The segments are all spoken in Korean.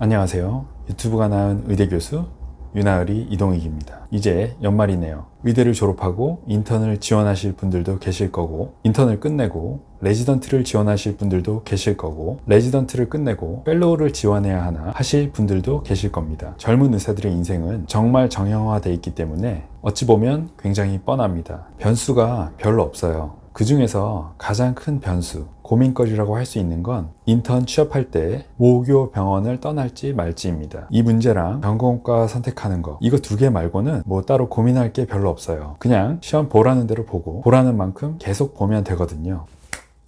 안녕하세요. 유튜브가 낳은 의대 교수 윤하을이 이동익입니다. 이제 연말이네요. 의대를 졸업하고 인턴을 지원하실 분들도 계실 거고, 인턴을 끝내고 레지던트를 지원하실 분들도 계실 거고, 레지던트를 끝내고 펠로우를 지원해야 하나 하실 분들도 계실 겁니다. 젊은 의사들의 인생은 정말 정형화되어 있기 때문에 어찌 보면 굉장히 뻔합니다. 변수가 별로 없어요. 그 중에서 가장 큰 변수, 고민거리라고 할 수 있는 건 인턴 취업할 때 모교 병원을 떠날지 말지입니다. 이 문제랑 전공과 선택하는 거, 이거 두 개 말고는 뭐 따로 고민할 게 별로 없어요. 그냥 시험 보라는 대로 보고 보라는 만큼 계속 보면 되거든요.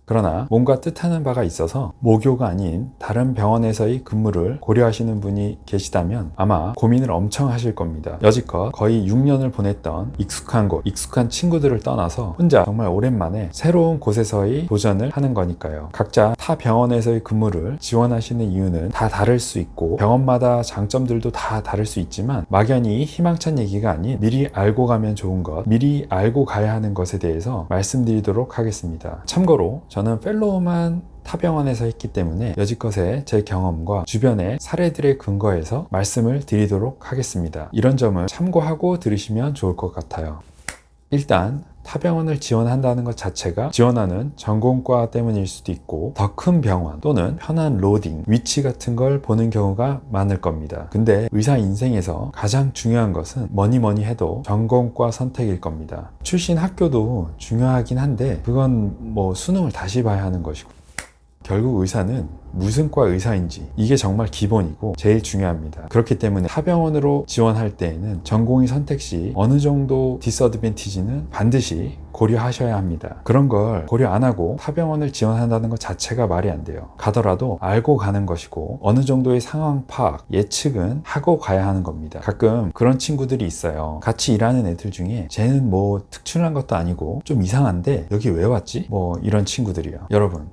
그러나 뭔가 뜻하는 바가 있어서 모교가 아닌 다른 병원에서의 근무를 고려하시는 분이 계시다면 아마 고민을 엄청 하실 겁니다. 여지껏 거의 6년을 보냈던 익숙한 곳, 익숙한 친구들을 떠나서 혼자 정말 오랜만에 새로운 곳에서의 도전을 하는 거니까요. 각자 타 병원에서의 근무를 지원하시는 이유는 다 다를 수 있고 병원마다 장점들도 다 다를 수 있지만 막연히 희망찬 얘기가 아닌 미리 알고 가면 좋은 것, 미리 알고 가야 하는 것에 대해서 말씀드리도록 하겠습니다. 참고로 저는 펠로우만 타병원에서 했기 때문에 여지껏의 제 경험과 주변의 사례들에 근거해서 말씀을 드리도록 하겠습니다. 이런 점을 참고하고 들으시면 좋을 것 같아요. 일단 타병원을 지원한다는 것 자체가 지원하는 전공과 때문일 수도 있고 더 큰 병원 또는 편한 로딩, 위치 같은 걸 보는 경우가 많을 겁니다. 근데 의사 인생에서 가장 중요한 것은 뭐니 해도 전공과 선택일 겁니다. 출신 학교도 중요하긴 한데 그건 뭐 수능을 다시 봐야 하는 것이고, 결국 의사는 무슨 과 의사인지 이게 정말 기본이고 제일 중요합니다. 그렇기 때문에 타병원으로 지원할 때에는 전공의 선택 시 어느 정도 디스어드밴티지는 반드시 고려하셔야 합니다. 그런 걸 고려 안 하고 타병원을 지원한다는 것 자체가 말이 안 돼요. 가더라도 알고 가는 것이고 어느 정도의 상황 파악, 예측은 하고 가야 하는 겁니다. 가끔 그런 친구들이 있어요. 같이 일하는 애들 중에 쟤는 뭐 특출난 것도 아니고 좀 이상한데 여기 왜 왔지? 뭐 이런 친구들이요. 여러분,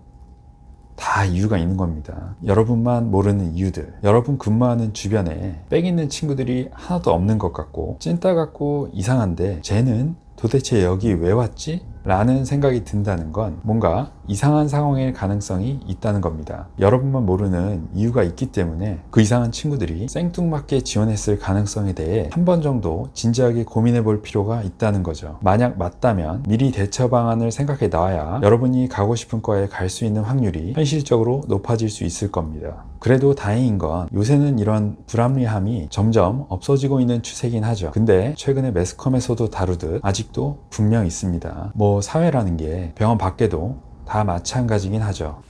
다 이유가 있는 겁니다. 여러분만 모르는 이유들, 여러분 근무하는 주변에 빽 있는 친구들이 하나도 없는 것 같고 찐따 같고 이상한데 쟤는 도대체 여기 왜 왔지? 라는 생각이 든다는 건 뭔가 이상한 상황일 가능성이 있다는 겁니다. 여러분만 모르는 이유가 있기 때문에 그 이상한 친구들이 생뚱맞게 지원했을 가능성에 대해 한 번 정도 진지하게 고민해 볼 필요가 있다는 거죠. 만약 맞다면 미리 대처 방안을 생각해 놔야 여러분이 가고 싶은 과에 갈 수 있는 확률이 현실적으로 높아질 수 있을 겁니다. 그래도 다행인 건 요새는 이런 불합리함이 점점 없어지고 있는 추세긴 하죠. 근데 최근에 매스컴에서도 다루듯 아직도 분명 있습니다. 뭐 사회라는 게 병원 밖에도 다 마찬가지긴 하죠.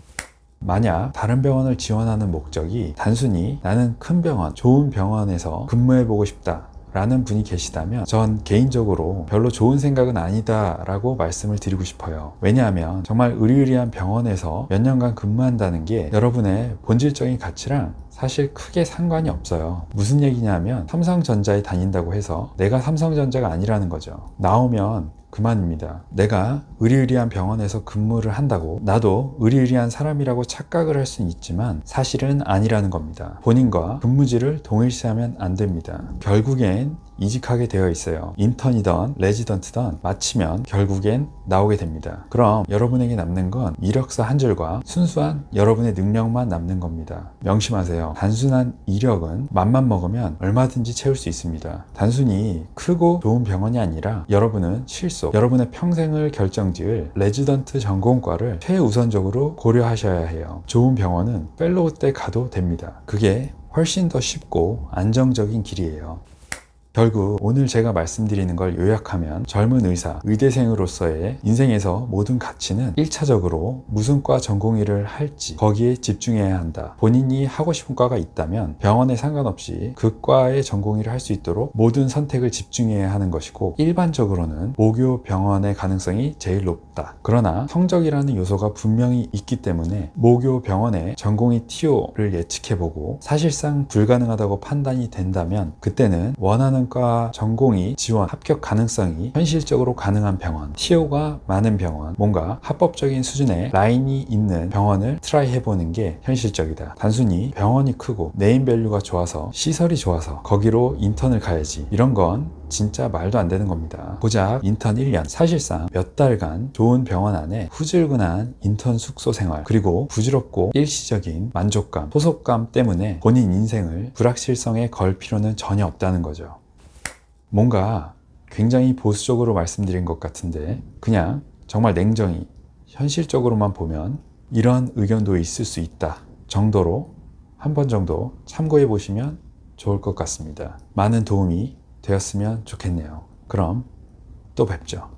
만약 다른 병원을 지원하는 목적이 단순히 나는 큰 병원, 좋은 병원에서 근무해보고 싶다 라는 분이 계시다면 전 개인적으로 별로 좋은 생각은 아니다 라고 말씀을 드리고 싶어요. 왜냐하면 정말 의리의리한 병원에서 몇 년간 근무한다는 게 여러분의 본질적인 가치랑 사실 크게 상관이 없어요. 무슨 얘기냐면 삼성전자에 다닌다고 해서 내가 삼성전자가 아니라는 거죠. 나오면 그만입니다. 내가 의리의리한 병원에서 근무를 한다고 나도 의리의리한 사람이라고 착각을 할 수는 있지만 사실은 아니라는 겁니다. 본인과 근무지를 동일시하면 안 됩니다. 결국엔 이직하게 되어 있어요. 인턴이던 레지던트던 마치면 결국엔 나오게 됩니다. 그럼 여러분에게 남는 건 이력서 한 줄과 순수한 여러분의 능력만 남는 겁니다. 명심하세요. 단순한 이력은 맘만 먹으면 얼마든지 채울 수 있습니다. 단순히 크고 좋은 병원이 아니라 여러분은 실속, 여러분의 평생을 결정지을 레지던트 전공과를 최우선적으로 고려하셔야 해요. 좋은 병원은 펠로우 때 가도 됩니다. 그게 훨씬 더 쉽고 안정적인 길이에요. 결국 오늘 제가 말씀드리는 걸 요약하면 젊은 의사, 의대생으로서의 인생에서 모든 가치는 1차적으로 무슨 과 전공의를 할지 거기에 집중해야 한다. 본인이 하고 싶은 과가 있다면 병원에 상관없이 그 과의 전공의를 할 수 있도록 모든 선택을 집중해야 하는 것이고, 일반적으로는 모교 병원의 가능성이 제일 높다. 그러나 성적이라는 요소가 분명히 있기 때문에 모교 병원의 전공의 TO를 예측해보고 사실상 불가능하다고 판단이 된다면 그때는 원하는 과 전공의 지원 합격 가능성이 현실적으로 가능한 병원, TO가 많은 병원, 뭔가 합법적인 수준의 라인이 있는 병원을 트라이 해보는 게 현실적이다. 단순히 병원이 크고 네임밸류가 좋아서 시설이 좋아서 거기로 인턴을 가야지, 이런 건 진짜 말도 안 되는 겁니다. 고작 인턴 1년, 사실상 몇 달간 좋은 병원 안에 후줄근한 인턴 숙소 생활, 그리고 부질없고 일시적인 만족감, 소속감 때문에 본인 인생을 불확실성에 걸 필요는 전혀 없다는 거죠. 뭔가 굉장히 보수적으로 말씀드린 것 같은데 그냥 정말 냉정히 현실적으로만 보면 이런 의견도 있을 수 있다 정도로 한 번 정도 참고해 보시면 좋을 것 같습니다. 많은 도움이 되었으면 좋겠네요. 그럼 또 뵙죠.